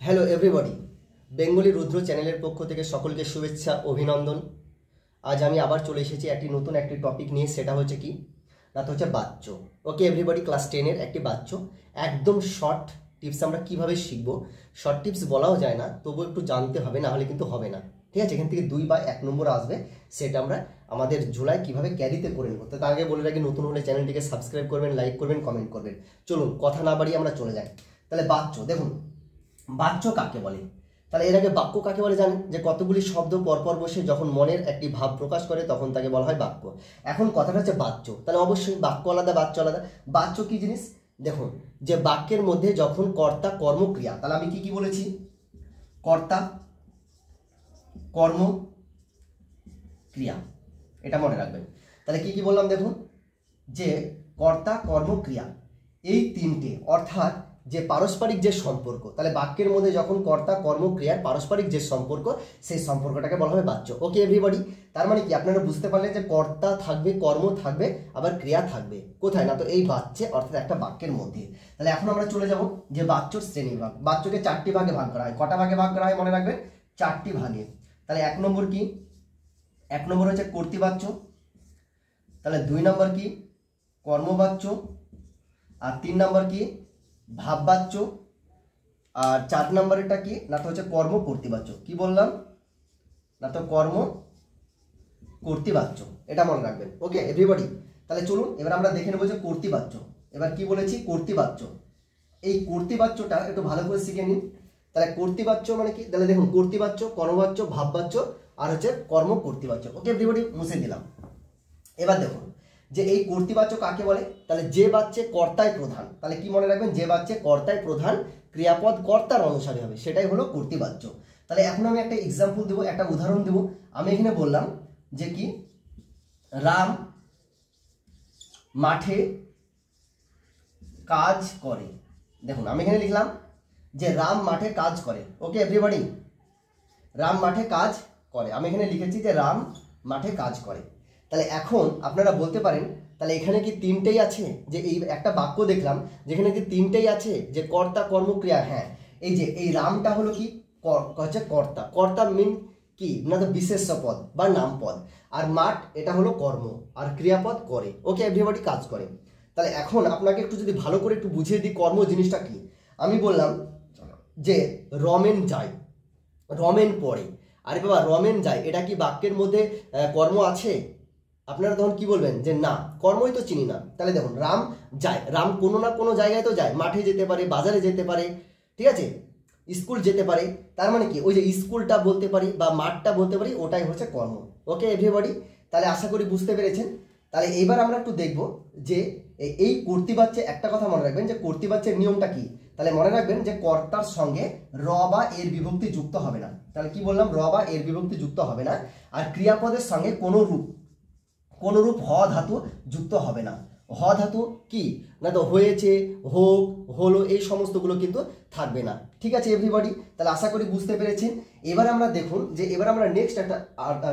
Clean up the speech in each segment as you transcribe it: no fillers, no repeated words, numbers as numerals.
Hello everybody, Bengali রুদ্র চ্যানেলের পক্ষ থেকে সকলকে শুভেচ্ছা অভিনন্দন। আজ আমি আবার চলে এসেছি নতুন একটি টপিক নিয়ে। সেটা হচ্ছে কি না, তো হচ্ছে বাচ্চ। ওকে এভরিবডি, ক্লাস 10-এর একটি বাচ্চ, একদম শর্ট টিপস আমরা কিভাবে শিখবো। শর্ট টিপস বলাও যায় না, তবু একটু জানতে হবে, না হলে কিন্তু হবে না। ঠিক আছে, এখান থেকে 2 বা 1 নম্বর আসবে, সেটা আমরা আমাদের ঝোলায় কিভাবে ক্যারিতে করে নেবো। তো তার আগে বলে রাখি, নতুন হলে চ্যানেলটিকে সাবস্ক্রাইব করবেন, লাইক করবেন, কমেন্ট করবেন। চলুন কথা না বাড়িয়ে আমরা চলে যাই। তাহলে বাচ্চ, দেখুন বাচ্য কাকে বলে। তাহলে এর আগে বাক্য কাকে বলে জানেন, যে কতগুলি শব্দ পরপর বসে যখন মনের একটি ভাব প্রকাশ করে তখন তাকে বলা হয় বাক্য। এখন কথাটা হচ্ছে বাচ্য, তাহলে অবশ্যই বাক্য আলাদা, বাচ্য আলাদা। বাচ্য কি জিনিস দেখুন, যে বাক্যের মধ্যে যখন কর্তা কর্মক্রিয়া, তাহলে আমি কি কি বলেছি, কর্তা কর্ম ক্রিয়া, এটা মনে রাখবেন। তাহলে কি কি বললাম দেখুন, যে কর্তা কর্মক্রিয়া এই তিনটে, অর্থাৎ যে পারস্পরিক যে সম্পর্ক, তাহলে বাক্যের মধ্যে যখন কর্তা কর্মক্রিয়ার পারস্পরিক যে সম্পর্ক, সেই সম্পর্কটাকে বলা হবে বাচ্য। ওকে এভরিবডি, তার মানে কি আপনারা বুঝতে পারলেন যে কর্তা থাকবে, কর্ম থাকবে, আবার ক্রিয়া থাকবে কোথায়, না তো এই বাচ্চে, অর্থাৎ একটা বাক্যের মধ্যে। তাহলে এখন আমরা চলে যাব যে বাচ্চর শ্রেণীবিভাগ। বাচ্চকে 4টি ভাগে ভাগ করা হয়। কটা ভাগে ভাগ করা হয় মনে রাখবেন, 4টি ভাগে। তাহলে 1 নম্বর কি, 1 নম্বর হচ্ছে কর্তৃবাচ্য। তাহলে 2 নম্বর কি, কর্মবাচ্য। আর 3 নম্বর কি, ভাববাচ্য। আর 4 নম্বরেরটা কি না, তো হচ্ছে কর্ম কর্তৃবাচ্য। কি বললাম না, তো কর্ম কর্তৃবাচ্য, এটা মনে রাখবেন। ওকে এভরিবডি, তাহলে চলুন এবার আমরা দেখে নেবো যে কর্তৃবাচ্য। এবার কি বলেছি, কর্তৃবাচ্য। এই কর্তৃবাচ্যটা একটু ভালো করে শিখে নিন। তাহলে কর্তৃবাচ্য মানে কি, তাহলে দেখুন কর্তৃবাচ্য, কর্মবাচ্য, ভাববাচ্য, আর হচ্ছে কর্ম কর্তৃবাচ্য। ওকে এভরিবডি, মুছে দিলাম। এবার দেখুন যে এই কর্তৃবাচ্য কাকে বলে, তাহলে যে বাচ্চে কর্তায় প্রধান। তাহলে কি মনে রাখবেন, যে বাচ্চে কর্তায় প্রধান, ক্রিয়াপদ কর্তার অনুসারে হবে, সেটাই হলো কর্তৃবাচ্য। তাহলে এখন আমি একটা এক্সাম্পল দেবো, একটা উদাহরণ দেবো। আমি এখানে বললাম যে কি, রাম মাঠে কাজ করে। দেখুন আমি এখানে লিখলাম যে রাম মাঠে কাজ করে। ওকে এভরিবডি, রাম মাঠে কাজ করে, আমি এখানে লিখেছি যে রাম মাঠে কাজ করে। তাহলে এখন আপনারা বলতে পারেন, তাহলে এখানে কি 3টেই আছে, যে এই একটা বাক্য দেখলাম যেখানে কি 3টেই আছে, যে কর্তা কর্মক্রিয়া। হ্যাঁ, এই যে এই রামটা হলো কি, হচ্ছে কর্তা। কর্তা মিন কি না, তো বিশেষ্য পদ বা নাম পদ। আর মাঠ এটা হলো কর্ম, আর ক্রিয়াপদ করে। ওকে এভরিবডি, কাজ করে। তাহলে এখন আপনাকে একটু যদি ভালো করে একটু বুঝিয়ে দিই কর্ম জিনিসটা কি। আমি বললাম যে রমেন যায়, রমেন পড়ে। আরে বাবা, রমেন যায়, এটা কি বাক্যের মধ্যে কর্ম আছে? আপনারা তখন কি বলবেন যে না, কর্মই তো চিনি না। তাহলে দেখুন রাম যায়, রাম কোনো না কোনো জায়গায় তো যায়, মাঠে যেতে পারে, বাজারে যেতে পারে, ঠিক আছে, স্কুল যেতে পারে। তার মানে কি, ওই যে স্কুলটা বলতে পারি বা মাঠটা বলতে পারি, ওটাই হচ্ছে কর্ম। ওকে এভরিবডি, তাহলে আশা করি বুঝতে পেরেছেন। তাহলে এইবার আমরা একটু দেখব যে এই কর্তৃবাচ্যে একটা কথা মনে রাখবেন, যে কর্তৃবাচ্যের নিয়মটা কি। তাহলে মনে রাখবেন যে কর্তার সঙ্গে র বা এর বিভক্তি যুক্ত হবে না। তাহলে কি বললাম, র বা এর বিভক্তি যুক্ত হবে না। আর ক্রিয়াপদের সঙ্গে কোনো রূপ হ ধাতু যুক্ত হবে না। হ ধাতু কি না, তো হয়েছে, হোক, হলো, এই সমস্তগুলো কিন্তু থাকবে না। ঠিক আছে এভরিবডি, তাহলে আশা করি বুঝতে পেরেছেন। এবার আমরা দেখুন যে এবার আমরা নেক্সট একটা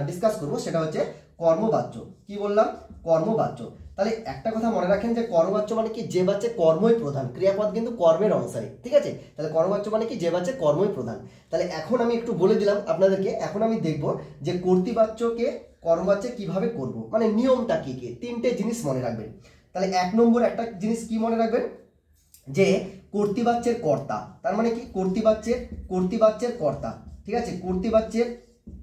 ডিসকাস করবো, সেটা হচ্ছে কর্মবাচ্য। কি বললাম, কর্মবাচ্য। তাহলে একটা কথা মনে রাখেন যে কর্মবাচ্য মানে কি, যে বাচ্চে কর্মই প্রধান, ক্রিয়াপদ কিন্তু কর্মের অনুসারে। ঠিক আছে, তাহলে কর্মবাচ্য মানে কি, যে বাচ্চে কর্মই প্রধান। তাহলে এখন আমি একটু বলে দিলাম আপনাদেরকে। এখন আমি দেখব যে কর্তৃবাচ্যকে কর্মবাচ্যে কিভাবে করব, মানে নিয়মটা কি কি। 3টে জিনিস মনে রাখবেন। তাহলে 1 নম্বর একটা জিনিস কি মনে রাখবেন, যে কর্তৃবাচ্যের কর্তা। তার মানে কি, কর্তৃবাচ্যের কর্তা। ঠিক আছে, কর্তৃবাচ্যের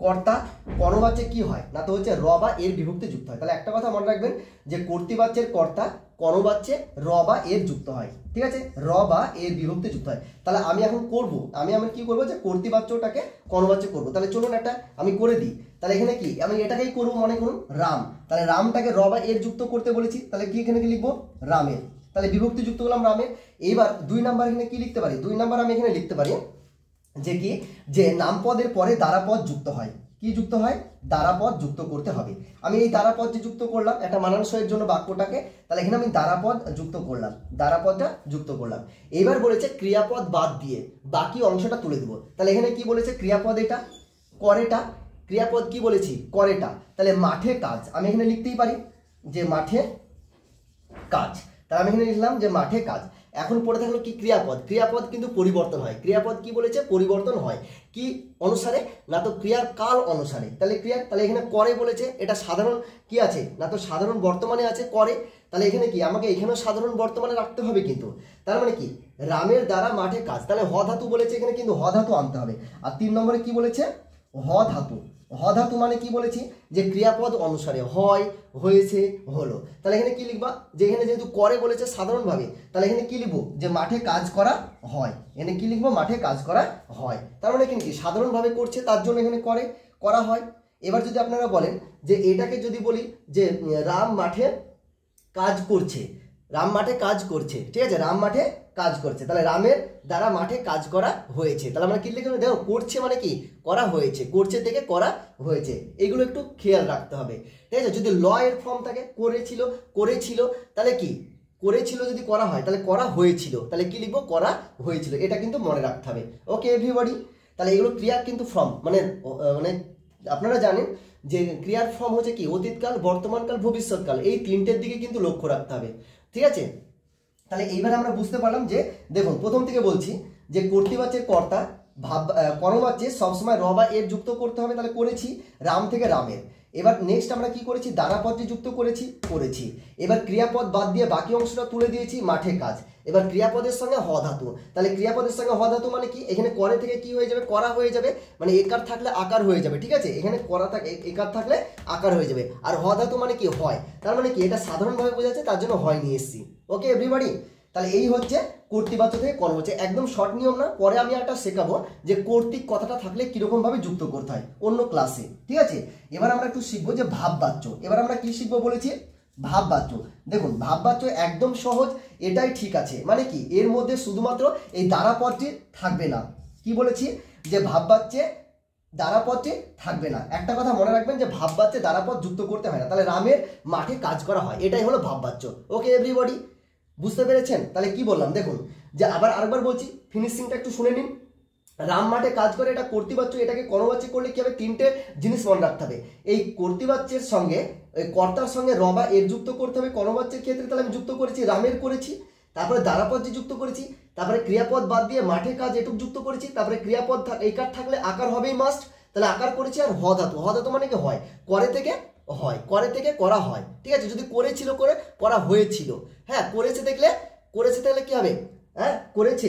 কর্তা কর্মবাচ্যে কি হয় না, তো হচ্ছে র বা এর বিভক্তি যুক্ত হয়। তাহলে একটা কথা মনে রাখবেন যে কর্তৃবাচ্যের কর্তা কর্মবাচ্যে র বা এর যুক্ত হয়। ঠিক আছে, র বা এর বিভক্তি যুক্ত হয়। তাহলে আমি এখন করব, আমি কি করব, যে কর্তৃবাচ্যটাকে কর্মবাচ্যে করব। তাহলে চলুন একটা আমি করে দিই। তাহলে এখানে কি, আমি এটাকেই করবো, মনে করুন রাম। তাহলে রামটাকে র বা এর যুক্ত করতে বলেছি, তাহলে কি এখানে কি লিখবো, রামের। তাহলে বিভক্তি যুক্ত করলাম রামের। এইবার 2 নাম্বার এখানে কি লিখতে পারি, 2 নাম্বার আমি এখানে লিখতে পারি যে কি, যে নামপদের পরে দ্বারাপদ যুক্ত হয়। কি যুক্ত হয়, দ্বারাপদ যুক্ত করতে হবে। আমি এই দ্বারাপদ যে যুক্ত করলাম একটা মানানসইয়ের জন্য বাক্যটাকে, তাহলে এখানে আমি দ্বারাপদ যুক্ত করলাম, দ্বারাপদটা যুক্ত করলাম। এবার বলেছে ক্রিয়াপদ বাদ দিয়ে বাকি অংশটা তুলে দেবো। তাহলে এখানে কি বলেছে, ক্রিয়াপদ এটা, করেটা, ক্রিয়াপদ কি বলেছি, করেটা। তাহলে মাঠে কাজ, আমি এখানে লিখতেই পারি যে মাঠে কাজ। তাহলে আমি এখানে লিখলাম যে মাঠে কাজ। এখন পড়ে থাকলো কি ক্রিয়াপদ। ক্রিয়াপদ কিন্তু পরিবর্তন হয়। ক্রিয়াপদ কি বলেছে? পরিবর্তন হয় কি অনুসারে? না তো ক্রিয়ার কাল অনুসারে। তাহলে তাহলে এখানে করে বলেছে, এটা সাধারণ কি আছে? না তো সাধারণ বর্তমানে আছে করে। তাহলে এখানে কি আমাকে এখানেও সাধারণ বর্তমানে রাখতে হবে কিন্তু। তার মানে কি রামের দ্বারা মাঠে কাজ, তাহলে হ ধাতু বলেছে, এখানে কিন্তু হ ধাতু আনতে হবে। আর 3 নম্বরে কি বলেছে? হ ধাতু। হ ধাতু মানে কি বলেছি? যে ক্রিয়াপদ অনুসারে হয়, হয়েছে, হলো। তাহলে এখানে কি লিখবা? যে এখানে যেহেতু করে বলেছে সাধারণভাবে, তাহলে এখানে কি লিখবো? যে মাঠে কাজ করা হয়। এখানে কি লিখবো? মাঠে কাজ করা হয়। তার মানে এখানে কি সাধারণভাবে করছে, তার জন্য এখানে করে করা হয়। এবার যদি আপনারা বলেন যে এটাকে যদি বলি যে রাম মাঠে কাজ করছে, রাম মাঠে কাজ করছে, ঠিক আছে, রাম মাঠে কাজ করছে, তাহলে রামের দ্বারা মাঠে কাজ করা হয়েছে। তাহলে আমরা কি লিখে দেখো করছে মানে কি করা হয়েছে, করছে থেকে করা হয়েছে, এগুলো একটু খেয়াল রাখতে হবে, ঠিক আছে। যদি ল এর ফর্ম থাকে করেছিল, করেছিল, তাহলে কি করেছিল যদি করা হয় তাহলে করা হয়েছিল, তাহলে কি লিখবো? করা হয়েছিল, এটা কিন্তু মনে রাখতে হবে। ওকে এভরিবডি, তাহলে এগুলো ক্রিয়া কিন্তু ফর্ম মানে মানে আপনারা জানেন যে ক্রিয়ার ফর্ম হচ্ছে কি অতীতকাল, বর্তমানকাল, ভবিষ্যৎকাল, এই তিনটের দিকে কিন্তু লক্ষ্য রাখতে হবে, ঠিক আছে। তাহলে এইবার আমরা বুঝতে পারলাম যে দেখুন প্রথম থেকে বলছি যে কর্তৃবাচ্যের কর্তা কর্মবাচ্যে সবসময় র বা এর যুক্ত করতে হবে, তাহলে করেছি রাম থেকে রামের। এবার নেক্সট আমরা কি করেছি? দ্বারাপদটি যুক্ত করেছি। এবার ক্রিয়াপদ বাদ দিয়ে বাকি অংশটা তুলে দিয়েছি মাঠে কাজ। এবার ক্রিয়াপদের সঙ্গে হ ধাতু, তাহলে ক্রিয়াপদের সঙ্গে হ ধাতু মানে কি? এখানে করে থেকে কি হয়ে যাবে? করা হয়ে যাবে, মানে একার থাকলে আকার হয়ে যাবে, ঠিক আছে। এখানে করা থাকে একার থাকলে আকার হয়ে যাবে। আর হ ধাতু মানে কি? হয়। তার মানে কি এটা সাধারণভাবে বোঝা যাচ্ছে, তার জন্য হয় নিয়ে এসেছি। ওকে এভরিবডি, তাহলে এই হচ্ছে কর্তৃবাচ্য থেকে কর্ম হচ্ছে, একদম শর্ট নিয়ম না। পরে আমি একটা শেখাবো যে কর্তৃক কথাটা থাকলে কিরকম ভাবে যুক্ত করতে হয় অন্য ক্লাসে, ঠিক আছে। এবার আমরা একটু শিখবো যে ভাববাচ্য। এবার আমরা কি শিখবো বলেছি? ভাববাচ্য। দেখুন ভাববাচ্য একদম সহজ, এটাই ঠিক আছে। মানে কি এর মধ্যে শুধুমাত্র এই দ্বারাপদটি থাকবে না। কি বলেছি? যে ভাববাচ্যে দ্বারাপদটি থাকবে না। একটা কথা মনে রাখবেন যে ভাববাচ্যে দ্বারাপদ যুক্ত করতে হয় না, তাহলে রামের মাঠে কাজ করা হয়, এটাই হলো ভাববাচ্য। ওকে এভরিবডি, বুঝতে পেরেছেন? তাহলে কি বললাম দেখুন, যে আবার আরেকবার বলছি, ফিনিশিংটা একটু শুনে নিন। রাম মাঠে কাজ করে, এটা কর্তৃবাচ্য, এটাকে কর্মবাচ্য করলে কি হবে? তিনটে জিনিস মনে রাখতে হবে। এই কর্তৃবাচ্যের সঙ্গে কর্তার সঙ্গে র বা এর যুক্ত করতে হবে কর্মবাচ্যের ক্ষেত্রে, তাহলে আমি যুক্ত করেছি রামের করেছি, তারপরে দ্বারাপদ যে যুক্ত করেছি, তারপরে ক্রিয়াপদ বাদ দিয়ে মাঠে কাজ এটুক যুক্ত করেছি, তারপরে ক্রিয়াপদ একার থাকলে আকার হবেই মাস্ট, তাহলে আকার করেছি। আর হ ধাতু, হ ধাতু মানে কি হয়, করে থেকে হয়, করে থেকে করা হয়, ঠিক আছে। যদি করেছিল করে করা হয়েছিল, হ্যাঁ করেছে দেখলে করেছে তাহলে কি হবে? হ্যাঁ করেছে,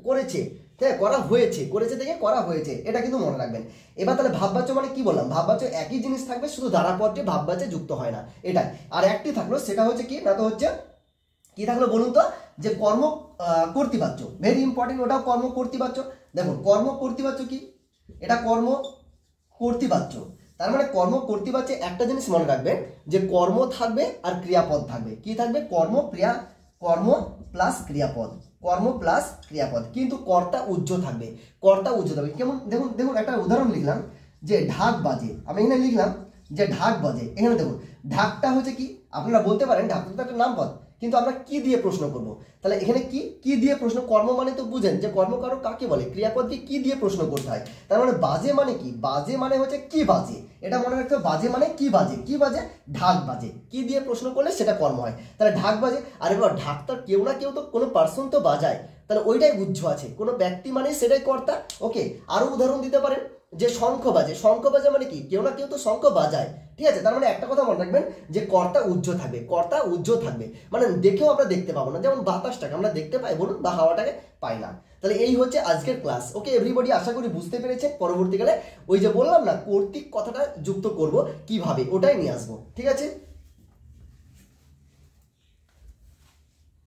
করেছে, হ্যাঁ করা হয়েছে, করেছে থেকে করা হয়েছে, এটা কিন্তু মনে রাখবেন। এবার তাহলে ভাববাচ্য মানে কি বললাম? ভাববাচ্য একই জিনিস থাকবে, শুধু দ্বারাপদটি ভাববাচ্যে যুক্ত হয় না, এটাই। আর একটি থাকলো, সেটা হচ্ছে কি না তো হচ্ছে কি থাকলো বলুন তো? যে কর্ম কর্তৃবাচ্য, ভেরি ইম্পর্টেন্ট, ওটাও কর্ম কর্তৃবাচ্য। দেখুন কর্ম কর্তৃবাচ্য কি? এটা কর্ম কর্তৃবাচ্য। তার মানে কর্ম কর্তৃবাচ্যে একটা জিনিস মনে রাখবেন যে কর্ম থাকবে আর ক্রিয়াপদ থাকবে। কি থাকবে? কর্ম প্লাস ক্রিয়াপদ, কর্ম প্লাস ক্রিয়াপদ, কিন্তু কর্তা উজ্জ্ব থাকবে, কর্তা উজ্জ্ব থাকবে। কেমন দেখুন, দেখুন একটা উদাহরণ লিখলাম যে ঢাক বাজে, আমি এখানে লিখলাম যে ঢাক বাজে। এখানে দেখুন ঢাকটা হচ্ছে কি, আপনারা বলতে পারেন ঢাকটা তো একটা নামপদ, কিন্তু আমরা কি দিয়ে প্রশ্ন করব? তাহলে এখানে কি দিয়ে প্রশ্ন? কর্ম মানে তো বুঝেন যে কর্মকারক কাকে বলে, ক্রিয়াপদকে কি দিয়ে প্রশ্ন করতে হয়। তার মানে বাজে মানে কি? বাজে মানে হচ্ছে কি বাজে, এটা মনে রাখতে হবে। বাজে মানে কি বাজে, কি বাজে? ঢাক বাজে। কি দিয়ে প্রশ্ন করলে সেটা কর্ম হয়, তাহলে ঢাক বাজে। আর এবার ঢাকটা কেউ না কেউ তো কোনো পার্সন তো বাজায়, তাহলে ওইটাই উজ্জ্ব আছে, কোনো ব্যক্তি মানে সেটাই কর্তা। ওকে, আরো উদাহরণ দিতে পারেন যে শঙ্খ বাজে। শঙ্খ বাজে মানে কি? কেউ না কেউ তো শঙ্খ বাজায়, ঠিক আছে। তার মানে একটা কথা মনে রাখবেন যে কর্তা উজ্জ্ব থাকবে, কর্তা উজ্জ্ব থাকবে, মানে দেখেও আমরা দেখতে পাবো না, যেমন বাতাসটাকে আমরা দেখতে পাই বলুন, বা হাওয়াটাকে পাই না। তাহলে এই হচ্ছে আজকের ক্লাস। ওকে এভরিবডি, আশা করি বুঝতে পেরেছেন। পরবর্তীকালে ওই যে বললাম না কর্তৃক কথাটা যুক্ত করব কিভাবে, ওটাই নিয়ে আসবো, ঠিক আছে।